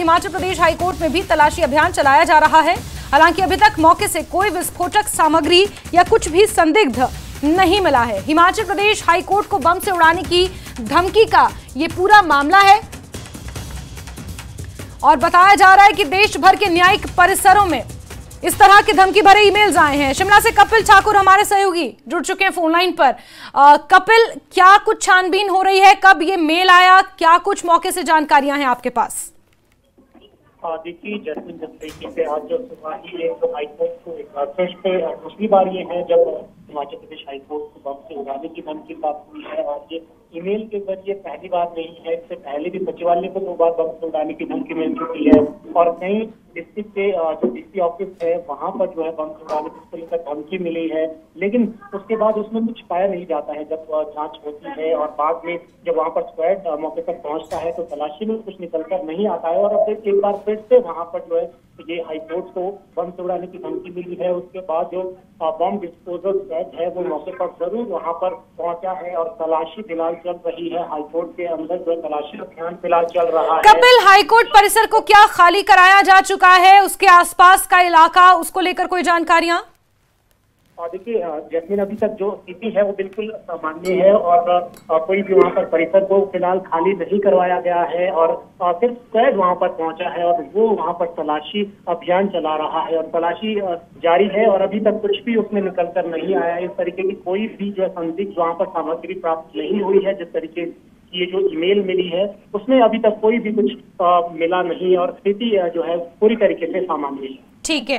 Himachal Pradesh high court में भी तलाशी अभियान चलाया जा रहा है। हालांकि अभी तक मौके से कोई विस्फोटक सामग्री या कुछ भी संदिग्ध नहीं मिला है। हिमाचल प्रदेश हाईकोर्ट को बम से उड़ाने की धमकी का ये पूरा मामला है और बताया जा रहा है कि देश भर के न्यायिक परिसरों में इस तरह के धमकी भरे ईमेल्स आए हैं। शिमला से कपिल ठाकुर हमारे सहयोगी जुड़ चुके हैं फोन लाइन पर। कपिल, क्या कुछ छानबीन हो रही है? कब ये मेल आया? क्या कुछ मौके से जानकारियां हैं आपके पास? देखिए जैस्मिन, जिस तरीके से आज जो सुबह ही एक हाईकोर्ट को एक फिर पे दूसरी बार ये है जब हिमाचल प्रदेश हाईकोर्ट को बम से उड़ाने की धमकी प्राप्त हुई है और ये ईमेल के जरिए पहली बार नहीं है। इससे पहले भी सचिवालय को 2 बार बम से उड़ाने की धमकी मिल चुकी है और कई डिस्ट्रिक्ट के जो डीसी ऑफिस है वहां पर जो है बम से उड़ाने की लेकर धमकी मिली है, लेकिन उसके बाद उसमें कुछ पाया नहीं जाता है। जब जांच होती है और बाद में जब वहां पर स्क्वाड मौके पर पहुंचता है तो तलाशी में कुछ निकलकर नहीं आता है और अब एक बार फिर से वहां पर जो है ये हाईकोर्ट को बम से उड़ाने की धमकी मिली है। उसके बाद जो बम डिस्पोजल स्क्वाड है वो मौके पर जरूर वहां पर पहुंचा है और तलाशी फिलहाल चल रही है। हाईकोर्ट के अंदर जो तलाशी अभियान फिलहाल चल रहा है। कपिल, हाईकोर्ट परिसर को क्या खाली कराया जा चुका है? उसके आसपास का इलाका, उसको लेकर कोई जानकारियां? देखिए जैस्मिन, अभी तक जो स्थिति है वो बिल्कुल सामान्य है और कोई भी वहाँ पर परिसर को फिलहाल खाली नहीं करवाया गया है और सिर्फ स्क्वाड वहाँ पर पहुंचा है और वो वहाँ पर तलाशी अभियान चला रहा है और तलाशी जारी है और अभी तक कुछ भी उसमें निकल कर नहीं आया है। इस तरीके की कोई भी जो संदिग्ध वहाँ पर सामग्री प्राप्त नहीं हुई है। जिस तरीके ये जो ईमेल मिली है उसमें अभी तक कोई भी कुछ मिला नहीं और स्थिति जो है पूरी तरीके से सामान्य है। ठीक है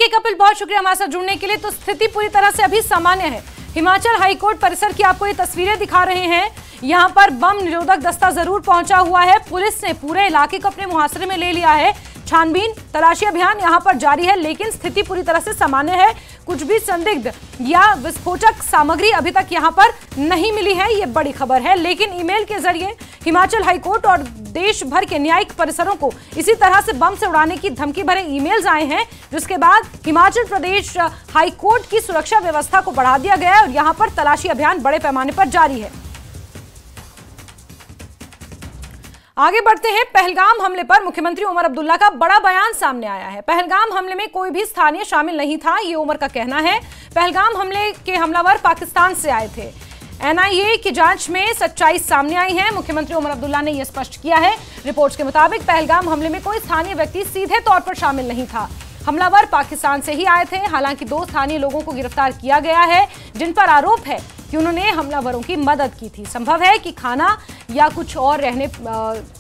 कपिल, बहुत शुक्रिया हमारे साथ जुड़ने के लिए। तो स्थिति पूरी तरह से अभी सामान्य है। हिमाचल हाईकोर्ट परिसर की आपको ये तस्वीरें दिखा रहे हैं। यहाँ पर बम निरोधक दस्ता जरूर पहुंचा हुआ है। पुलिस ने पूरे इलाके को अपने मुहासरे में ले लिया है। छानबीन, तलाशी अभियान यहाँ पर जारी है, लेकिन स्थिति पूरी तरह से सामान्य है। कुछ भी संदिग्ध या विस्फोटक सामग्री अभी तक यहाँ पर नहीं मिली है, ये बड़ी खबर है। लेकिन ईमेल के जरिए हिमाचल हाईकोर्ट और देश भर के न्यायिक परिसरों को इसी तरह से बम से उड़ाने की धमकी भरे ईमेल्स आए हैं, जिसके बाद हिमाचल प्रदेश हाईकोर्ट की सुरक्षा व्यवस्था को बढ़ा दिया गया है और यहाँ पर तलाशी अभियान बड़े पैमाने पर जारी है। आगे बढ़ते हैं। पहलगाम हमले पर मुख्यमंत्री उमर अब्दुल्ला का बड़ा बयान सामने आया है। पहलगाम हमले में कोई भी स्थानीय शामिल नहीं था, ये उमर का कहना है। पहलगाम हमले के हमलावर पाकिस्तान से आए थे। एनआईए की जांच में सच्चाई सामने आई है। मुख्यमंत्री उमर अब्दुल्ला ने यह स्पष्ट किया है। रिपोर्ट्स के मुताबिक पहलगाम हमले में कोई स्थानीय व्यक्ति सीधे तौर पर शामिल नहीं था। हमलावर पाकिस्तान से ही आए थे। हालांकि 2 स्थानीय लोगों को गिरफ्तार किया गया है, जिन पर आरोप है कि उन्होंने हमलावरों की मदद की थी। संभव है कि खाना या कुछ और रहने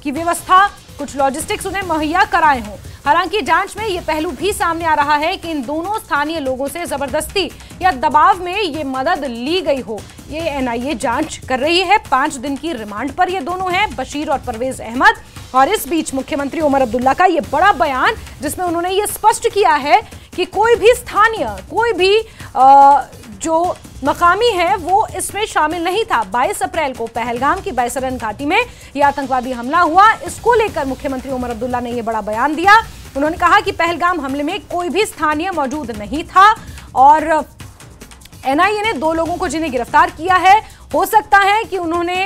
की व्यवस्था, कुछ लॉजिस्टिक्स उन्हें मुहैया कराए हों। हालांकि जांच में ये पहलू भी सामने आ रहा है कि इन दोनों स्थानीय लोगों से जबरदस्ती या दबाव में ये मदद ली गई हो। ये एनआईए जांच कर रही है। 5 दिन की रिमांड पर ये दोनों हैं, बशीर और परवेज अहमद। और इस बीच मुख्यमंत्री उमर अब्दुल्ला का ये बड़ा बयान, जिसमें उन्होंने ये स्पष्ट किया है कि कोई भी स्थानीय, कोई भी जो मकामी है वो इसमें शामिल नहीं था। 22 अप्रैल को पहलगाम की बैसरन घाटी में यह आतंकवादी हमला हुआ। इसको लेकर मुख्यमंत्री उमर अब्दुल्ला ने यह बड़ा बयान दिया। उन्होंने कहा कि पहलगाम हमले में कोई भी स्थानीय मौजूद नहीं था और एनआईए ने 2 लोगों को जिन्हें गिरफ्तार किया है, हो सकता है कि उन्होंने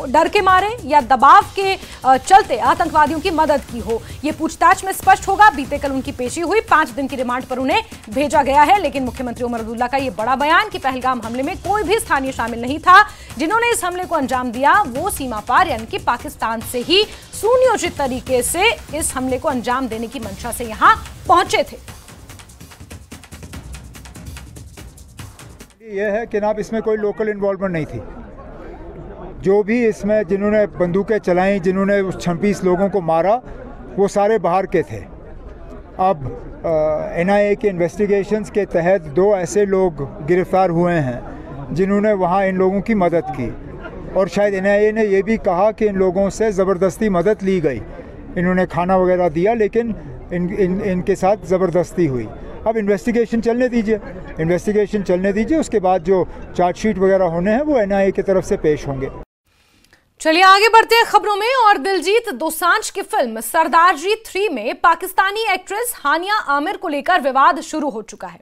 डर के मारे या दबाव के चलते आतंकवादियों की मदद की हो। ये पूछताछ में स्पष्ट होगा। बीते कल उनकी पेशी हुई। 5 दिन की रिमांड पर उन्हें भेजा गया है। लेकिन मुख्यमंत्री उमर अब्दुल्ला का ये बड़ा बयान कि पहलगाम हमले में कोई भी स्थानीय शामिल नहीं था। जिन्होंने इस हमले को अंजाम दिया वो सीमा पार यानी कि पाकिस्तान से ही सुनियोजित तरीके से इस हमले को अंजाम देने की मंशा से यहाँ पहुंचे थे। यह है कि जनाब इसमें कोई लोकल इन्वॉल्वमेंट नहीं थी। जो भी इसमें जिन्होंने बंदूकें चलाईं, जिन्होंने उस 26 लोगों को मारा, वो सारे बाहर के थे। अब एनआईए के इन्वेस्टिगेशंस के तहत 2 ऐसे लोग गिरफ्तार हुए हैं जिन्होंने वहाँ इन लोगों की मदद की और शायद एनआईए ने यह भी कहा कि इन लोगों से ज़बरदस्ती मदद ली गई। इन्होंने खाना वगैरह दिया लेकिन इनके साथ ज़बरदस्ती हुई। अब इन्वेस्टिगेशन चलने दीजिए, उसके बाद जो चार्जशीट वगैरह होने हैं वो एनआईए की तरफ से पेश होंगे। चलिए आगे बढ़ते हैं खबरों में। और दिलजीत दोसांझ की फिल्म सरदार जी 3 में पाकिस्तानी एक्ट्रेस हानिया आमिर को लेकर विवाद शुरू हो चुका है।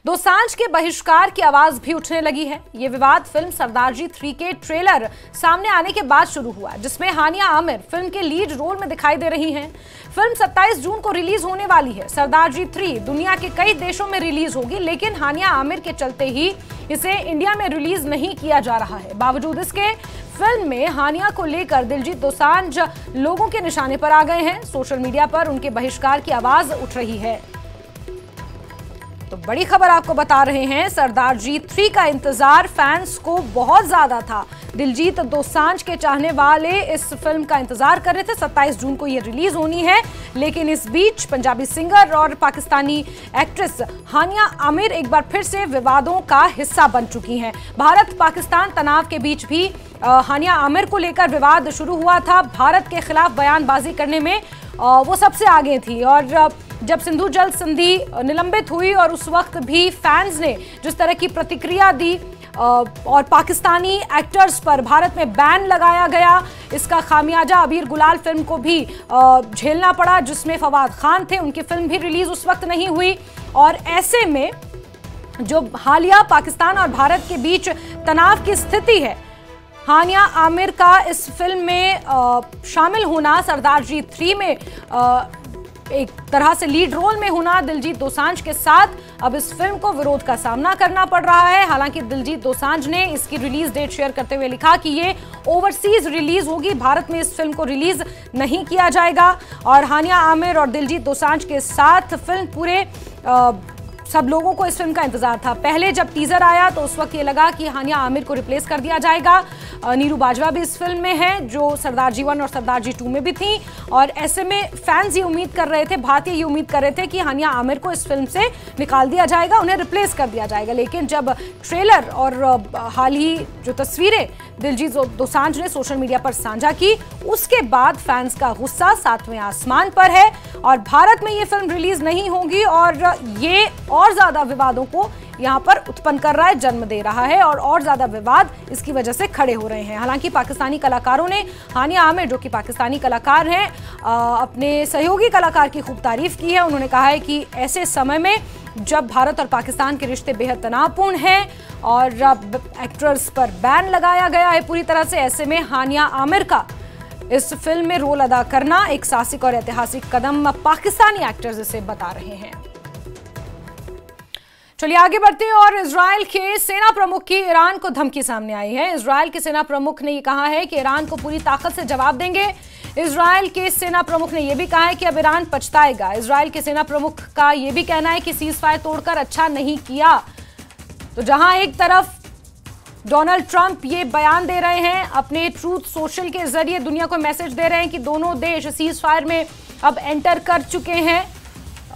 दोसांझ के बहिष्कार की आवाज भी उठने लगी है। ये विवाद फिल्म सरदारजी 3 के ट्रेलर सामने आने के बाद शुरू हुआ, जिसमें हानिया आमिर फिल्म के लीड रोल में दिखाई दे रही हैं। फिल्म 27 जून को रिलीज होने वाली है। सरदारजी 3 दुनिया के कई देशों में रिलीज होगी, लेकिन हानिया आमिर के चलते ही इसे इंडिया में रिलीज नहीं किया जा रहा है। बावजूद इसके फिल्म में हानिया को लेकर दिलजीत दोसांझ लोगों के निशाने पर आ गए हैं। सोशल मीडिया पर उनके बहिष्कार की आवाज उठ रही है। तो बड़ी खबर आपको बता रहे हैं, सरदारजी 3 का इंतजार फैंस को बहुत ज्यादा था। दिलजीत दोसांझ के चाहने वाले इस फिल्म का इंतजार कर रहे थे। 27 जून को ये रिलीज होनी है, लेकिन इस बीच पंजाबी सिंगर और पाकिस्तानी एक्ट्रेस हानिया आमिर एक बार फिर से विवादों का हिस्सा बन चुकी हैं। भारत पाकिस्तान तनाव के बीच भी हानिया आमिर को लेकर विवाद शुरू हुआ था। भारत के खिलाफ बयानबाजी करने में वो सबसे आगे थी, और जब सिंधु जल संधि निलंबित हुई और उस वक्त भी फैंस ने जिस तरह की प्रतिक्रिया दी और पाकिस्तानी एक्टर्स पर भारत में बैन लगाया गया, इसका खामियाजा अबीर गुलाल फिल्म को भी झेलना पड़ा, जिसमें फवाद खान थे। उनकी फिल्म भी रिलीज उस वक्त नहीं हुई। और ऐसे में जो हालिया पाकिस्तान और भारत के बीच तनाव की स्थिति है, हानिया आमिर का इस फिल्म में शामिल होना, सरदारजी 3 में एक तरह से लीड रोल में होना दिलजीत दोसांझ के साथ, अब इस फिल्म को विरोध का सामना करना पड़ रहा है। हालांकि दिलजीत दोसांझ ने इसकी रिलीज डेट शेयर करते हुए लिखा कि ये ओवरसीज रिलीज होगी, भारत में इस फिल्म को रिलीज नहीं किया जाएगा। और हानिया आमिर और दिलजीत दोसांझ के साथ फिल्म पूरे सब लोगों को इस फिल्म का इंतजार था। पहले जब टीजर आया तो उस वक्त ये लगा कि हानिया आमिर को रिप्लेस कर दिया जाएगा। नीरू बाजवा भी इस फिल्म में है, जो सरदारजी 1 और सरदारजी 2 में भी थी, और ऐसे में फैंस ये उम्मीद कर रहे थे, भारतीय ये उम्मीद कर रहे थे कि हानिया आमिर को इस फिल्म से निकाल दिया जाएगा, उन्हें रिप्लेस कर दिया जाएगा। लेकिन जब ट्रेलर और हाल ही जो तस्वीरें दिलजीत दोसांझ ने सोशल मीडिया पर साझा की, उसके बाद फैंस का गुस्सा 7वें आसमान पर है और भारत में ये फिल्म रिलीज नहीं होगी, और ये और ज्यादा विवादों को यहाँ पर उत्पन्न कर रहा है, जन्म दे रहा है, और ज्यादा विवाद इसकी वजह से खड़े हो रहे हैं। हालांकि पाकिस्तानी कलाकारों ने हानिया आमिर, जो कि पाकिस्तानी कलाकार हैं, अपने सहयोगी कलाकार की खूब तारीफ की है। उन्होंने कहा है कि ऐसे समय में जब भारत और पाकिस्तान के रिश्ते बेहद तनावपूर्ण हैं और एक्टर्स पर बैन लगाया गया है पूरी तरह से, ऐसे में हानिया आमिर का इस फिल्म में रोल अदा करना एक साहसिक और ऐतिहासिक कदम पाकिस्तानी एक्टर्स इसे बता रहे हैं। चलिए आगे बढ़ते हैं, और इजराइल के सेना प्रमुख की ईरान को धमकी सामने आई है। इजराइल के सेना प्रमुख ने यह कहा है कि ईरान को पूरी ताकत से जवाब देंगे। इजराइल के सेना प्रमुख ने यह भी कहा है कि अब ईरान पछताएगा। इजराइल के सेना प्रमुख का यह भी कहना है कि सीजफायर तोड़कर अच्छा नहीं किया। तो जहां एक तरफ डोनाल्ड ट्रंप ये बयान दे रहे हैं, अपने ट्रूथ सोशल के जरिए दुनिया को मैसेज दे रहे हैं कि दोनों देश सीजफायर में अब एंटर कर चुके हैं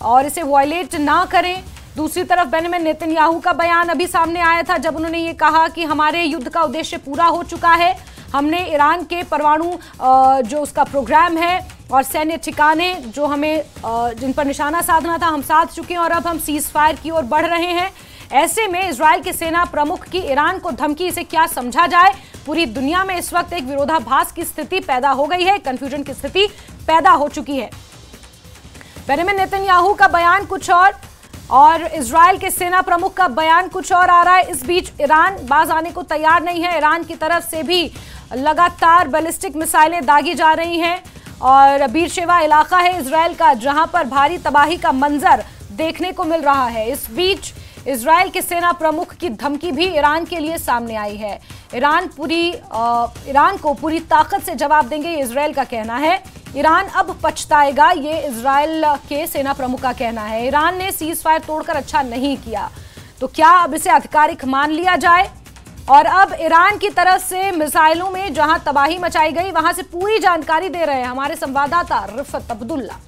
और इसे वायलेट ना करें। दूसरी तरफ बेंजामिन नेतन्याहू का बयान अभी सामने आया था, जब उन्होंने ये कहा कि हमारे युद्ध का उद्देश्य पूरा हो चुका है, हमने ईरान के परमाणु जो उसका प्रोग्राम है और सैन्य ठिकाने जो हमें जिन पर निशाना साधना था, हम साध चुके हैं और अब हम सीज फायर की ओर बढ़ रहे हैं। ऐसे में इजराइल के सेना प्रमुख की ईरान को धमकी, इसे क्या समझा जाए? पूरी दुनिया में इस वक्त एक विरोधाभास की स्थिति पैदा हो गई है, कंफ्यूजन की स्थिति पैदा हो चुकी है। बेंजामिन नेतन्याहू का बयान कुछ और इजराइल के सेना प्रमुख का बयान कुछ और आ रहा है। इस बीच ईरान बाज आने को तैयार नहीं है। ईरान की तरफ से भी लगातार बैलिस्टिक मिसाइलें दागी जा रही हैं और बीरशेवा इलाका है इजराइल का, जहां पर भारी तबाही का मंजर देखने को मिल रहा है। इस बीच इजराइल के सेना प्रमुख की धमकी भी ईरान के लिए सामने आई है। ईरान को पूरी ताकत से जवाब देंगे, ये इजराइल का कहना है। ईरान अब पछताएगा, ये इजराइल के सेना प्रमुख का कहना है। ईरान ने सीज फायर तोड़कर अच्छा नहीं किया, तो क्या अब इसे आधिकारिक मान लिया जाए? और अब ईरान की तरफ से मिसाइलों में जहां तबाही मचाई गई, वहां से पूरी जानकारी दे रहे हैं हमारे संवाददाता रिफत अब्दुल्ला।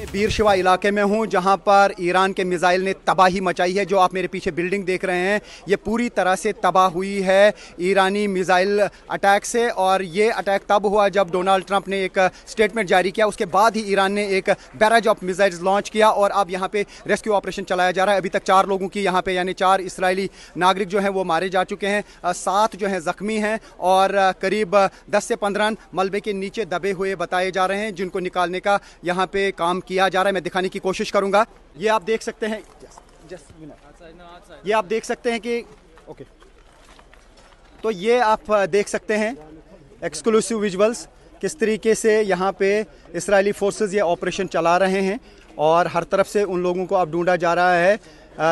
बीरशेवा इलाके में हूं, जहां पर ईरान के मिसाइल ने तबाही मचाई है। जो आप मेरे पीछे बिल्डिंग देख रहे हैं, ये पूरी तरह से तबाह हुई है ईरानी मिसाइल अटैक से। और ये अटैक तब हुआ जब डोनाल्ड ट्रंप ने एक स्टेटमेंट जारी किया, उसके बाद ही ईरान ने एक बैराज ऑफ मिसाइल्स लॉन्च किया और अब यहाँ पे रेस्क्यू ऑपरेशन चलाया जा रहा है। अभी तक 4 लोगों की यहाँ पे यानी 4 इसराइली नागरिक जो हैं वो मारे जा चुके हैं, 7 जो हैं जख्मी हैं और करीब 10 से 15 मलबे के नीचे दबे हुए बताए जा रहे हैं, जिनको निकालने का यहाँ पे काम किया जा रहा है। मैं दिखाने की कोशिश करूँगा। ये आप देख सकते हैं, ये आप देख सकते हैं कि ओके, तो ये आप देख सकते हैं एक्सक्लूसिव विजुअल्स किस तरीके से यहाँ पे इजरायली फोर्सेस ये ऑपरेशन चला रहे हैं और हर तरफ से उन लोगों को अब ढूंढा जा रहा है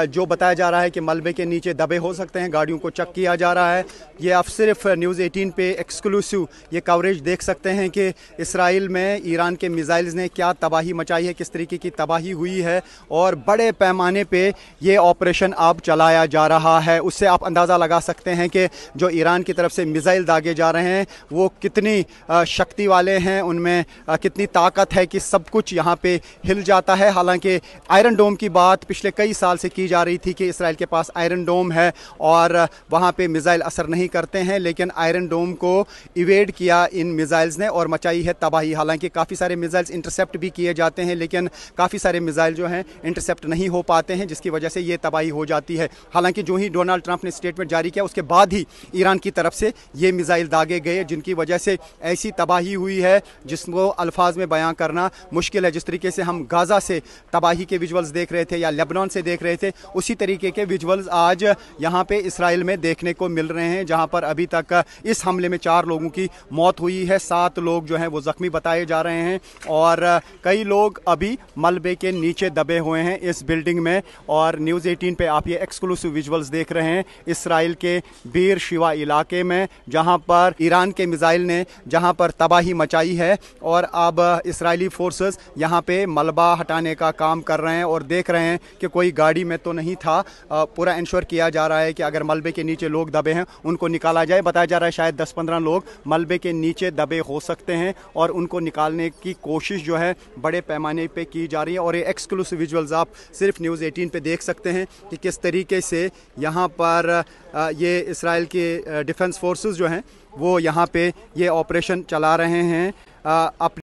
जो बताया जा रहा है कि मलबे के नीचे दबे हो सकते हैं। गाड़ियों को चेक किया जा रहा है। ये आप सिर्फ न्यूज़ 18 पे एक्सक्लूसिव ये कवरेज देख सकते हैं कि इसराइल में ईरान के मिसाइल्स ने क्या तबाही मचाई है, किस तरीके की तबाही हुई है और बड़े पैमाने पे ये ऑपरेशन अब चलाया जा रहा है। उससे आप अंदाज़ा लगा सकते हैं कि जो ईरान की तरफ से मिसाइल दागे जा रहे हैं वो कितनी शक्ति वाले हैं, उनमें कितनी ताकत है कि सब कुछ यहाँ पे हिल जाता है। हालांकि आयरन डोम की बात पिछले कई साल से की जा रही थी कि इसराइल के पास आयरन डोम है और वहाँ पे मिसाइल असर नहीं करते हैं, लेकिन आयरन डोम को इवेड किया इन मिसाइल्स ने और मचाई है तबाही। हालांकि काफ़ी सारे मिसाइल्स इंटरसेप्ट भी किए जाते हैं, लेकिन काफ़ी सारे मिसाइल जो हैं इंटरसेप्ट नहीं हो पाते हैं, जिसकी वजह से ये तबाही हो जाती है। हालांकि जो ही डोनाल्ड ट्रंप ने स्टेटमेंट जारी किया उसके बाद ही ईरान की तरफ से ये मिसाइल दागे गए, जिनकी वजह से ऐसी तबाही हुई है जिसको अल्फाज में बयां करना मुश्किल है। जिस तरीके से हम गाज़ा से तबाही के विजुअल्स देख रहे थे या लेबनान से देख रहे थे, उसी तरीके के विजुअल्स आज यहाँ पे इसराइल में देखने को मिल रहे हैं, जहाँ पर अभी तक इस हमले में 4 लोगों की मौत हुई है, 7 लोग जो हैं वो जख्मी बताए जा रहे हैं और कई लोग अभी मलबे के नीचे दबे हुए हैं इस बिल्डिंग में। और न्यूज़ 18 पे आप ये एक्सक्लूसिव विजुअल्स देख रहे हैं इसराइल के बीर शिवा इलाके में, जहाँ पर ईरान के मिसाइल ने जहाँ पर तबाही मचाई है और अब इसराइली फोर्सेस यहाँ पे मलबा हटाने का काम कर रहे हैं और देख रहे हैं कि कोई गाड़ी में तो नहीं था। पूरा इंश्योर किया जा रहा है कि अगर मलबे के नीचे लोग दबे हैं उनको निकाला जाए। बताया जा रहा है शायद 10-15 लोग मलबे के नीचे दबे हो सकते हैं और उनको निकालने की कोशिश जो है बड़े पैमाने पे की जा रही है। और ये एक्सक्लूसिव विजुअल्स आप सिर्फ न्यूज़ 18 पे देख सकते हैं कि किस तरीके से यहाँ पर ये इसराइल के डिफेंस फोर्सेस जो हैं वो यहाँ पे ये ऑपरेशन चला रहे हैं।